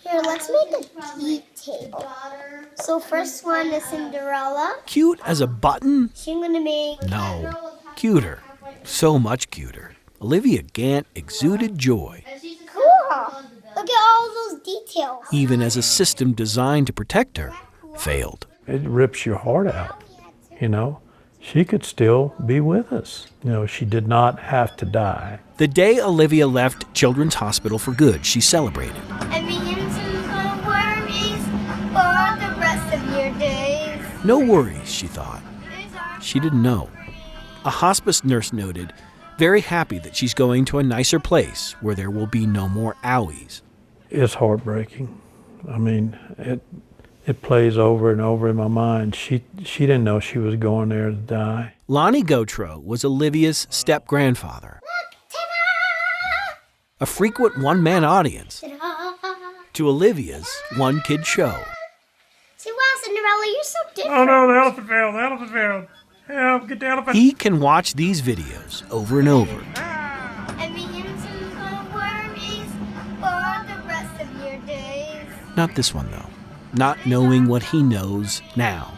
Here, let's make a tea table. So first one is Cinderella. Cute as a button? She's gonna make... No. Cuter. So much cuter. Olivia Gant exuded joy. Cool! Look at all those details. Even as a system designed to protect her failed. It rips your heart out, you know. She could still be with us. You know, she did not have to die. The day Olivia left Children's Hospital for good, she celebrated. I begin to go worries for the rest of your days. No worries, she thought. She didn't know. A hospice nurse noted, very happy that she's going to a nicer place where there will be no more owies. It's heartbreaking. I mean, it plays over and over in my mind. She didn't know she was going there to die. Lonnie Gautreaux was Olivia's step-grandfather. A frequent one-man audience to Olivia's one-kid show. See, wow, Cinderella, you're so different. Oh no, the elephant failed. Help, get the elephant. He can watch these videos over and over. I begin to go worries for the rest of your days. Not this one, though. Not knowing what he knows now.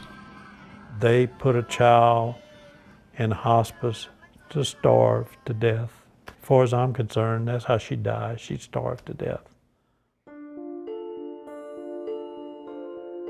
They put a child in hospice to starve to death. As far as I'm concerned, that's how she died. She starved to death.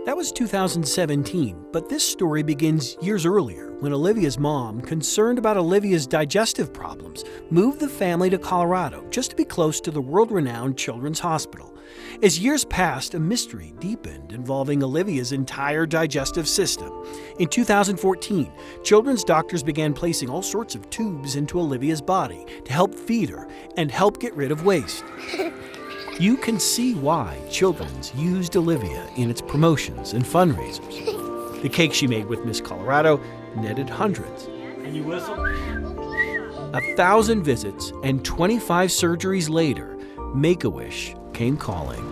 That was 2017, but this story begins years earlier when Olivia's mom, concerned about Olivia's digestive problems, moved the family to Colorado just to be close to the world-renowned Children's Hospital. As years passed, a mystery deepened involving Olivia's entire digestive system. In 2014, children's doctors began placing all sorts of tubes into Olivia's body to help feed her and help get rid of waste. You can see why Children's used Olivia in its promotions and fundraisers. The cake she made with Miss Colorado netted hundreds. Can you whistle? 1,000 visits and 25 surgeries later, Make-A-Wish came calling.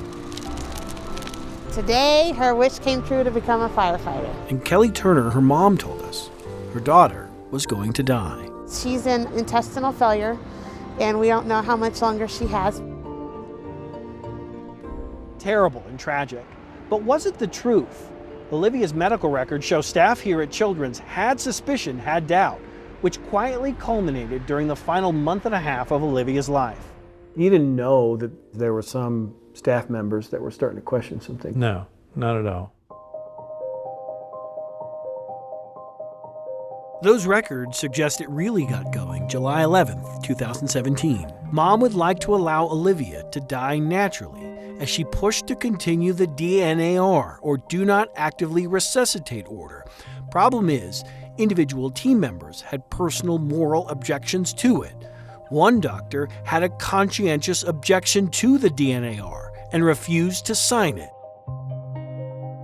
Today, her wish came true to become a firefighter. And Kelly Turner, her mom, told us her daughter was going to die. She's in intestinal failure, and we don't know how much longer she has. Terrible and tragic. But was it the truth? Olivia's medical records show staff here at Children's had suspicion, had doubt, which quietly culminated during the final month and a half of Olivia's life. You didn't know that there were some staff members that were starting to question some things? No, not at all. Those records suggest it really got going July 11th, 2017. Mom would like to allow Olivia to die naturally as she pushed to continue the DNAR, or Do Not Actively Resuscitate order. Problem is, individual team members had personal moral objections to it. One doctor had a conscientious objection to the DNAR and refused to sign it.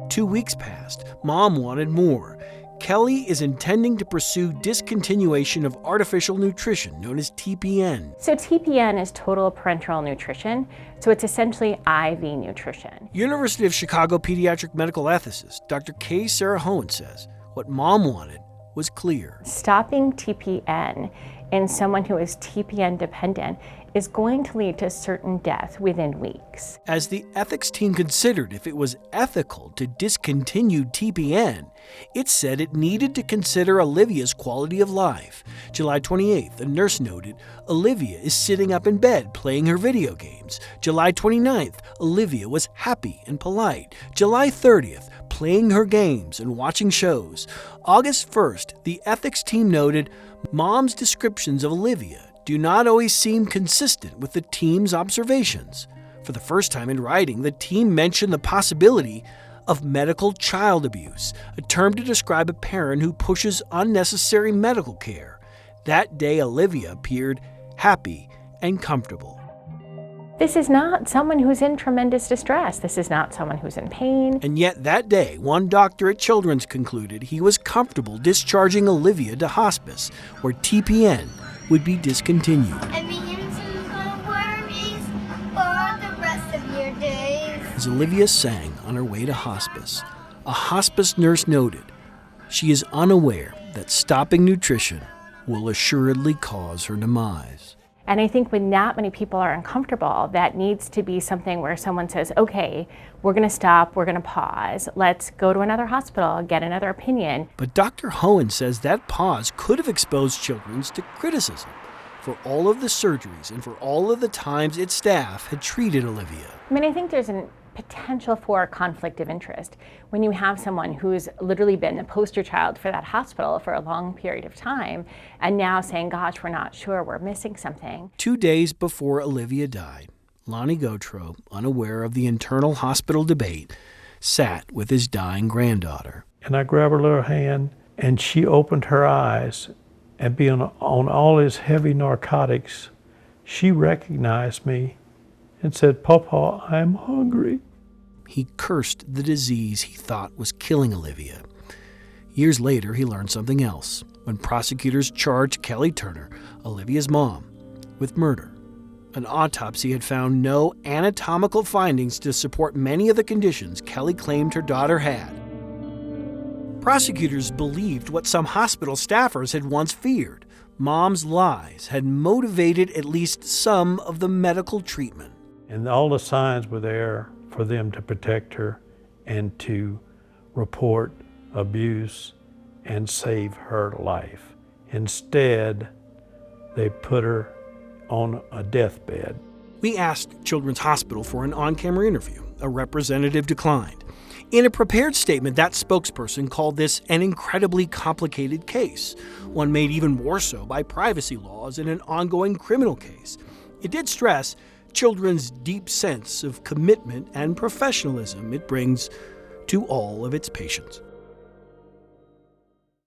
2 weeks passed. Mom wanted more. Kelly is intending to pursue discontinuation of artificial nutrition, known as TPN. So TPN is total parenteral nutrition, so it's essentially IV nutrition. University of Chicago pediatric medical ethicist Dr. Kay Sarah Hohen says what Mom wanted was clear. Stopping TPN in someone who is TPN dependent is going to lead to certain death within weeks. As the ethics team considered if it was ethical to discontinue TPN, it said it needed to consider Olivia's quality of life. July 28th, a nurse noted, Olivia is sitting up in bed playing her video games. July 29th, Olivia was happy and polite. July 30th, playing her games and watching shows. August 1st, the ethics team noted, Mom's descriptions of Olivia do not always seem consistent with the team's observations. For the first time in writing, the team mentioned the possibility of medical child abuse, a term to describe a parent who pushes unnecessary medical care. That day, Olivia appeared happy and comfortable. This is not someone who's in tremendous distress. This is not someone who's in pain. And yet that day, one doctor at Children's concluded he was comfortable discharging Olivia to hospice, where TPN would be discontinued. I begin to go worries for the rest of your days. As Olivia sang on her way to hospice, a hospice nurse noted she is unaware that stopping nutrition will assuredly cause her demise. And I think when that many people are uncomfortable, that needs to be something where someone says, okay, we're going to stop, we're going to pause, let's go to another hospital, get another opinion. But Dr. Hohen says that pause could have exposed Children's to criticism for all of the surgeries and for all of the times its staff had treated Olivia. I mean, I think there's a potential for conflict of interest when you have someone who's literally been the poster child for that hospital for a long period of time and now saying, gosh, we're not sure, we're missing something. 2 days before Olivia died, Lonnie Gautreaux, unaware of the internal hospital debate, sat with his dying granddaughter. And I grabbed her little hand, and she opened her eyes, and being on all his heavy narcotics, she recognized me and said, "Papa, I'm hungry." He cursed the disease he thought was killing Olivia. Years later, he learned something else when prosecutors charged Kelly Turner, Olivia's mom, with murder. An autopsy had found no anatomical findings to support many of the conditions Kelly claimed her daughter had. Prosecutors believed what some hospital staffers had once feared. Mom's lies had motivated at least some of the medical treatment. And all the signs were there for them to protect her and to report abuse and save her life. Instead, they put her on a deathbed. We asked Children's Hospital for an on-camera interview. A representative declined. In a prepared statement, that spokesperson called this an incredibly complicated case, one made even more so by privacy laws in an ongoing criminal case. It did stress Children's deep sense of commitment and professionalism it brings to all of its patients.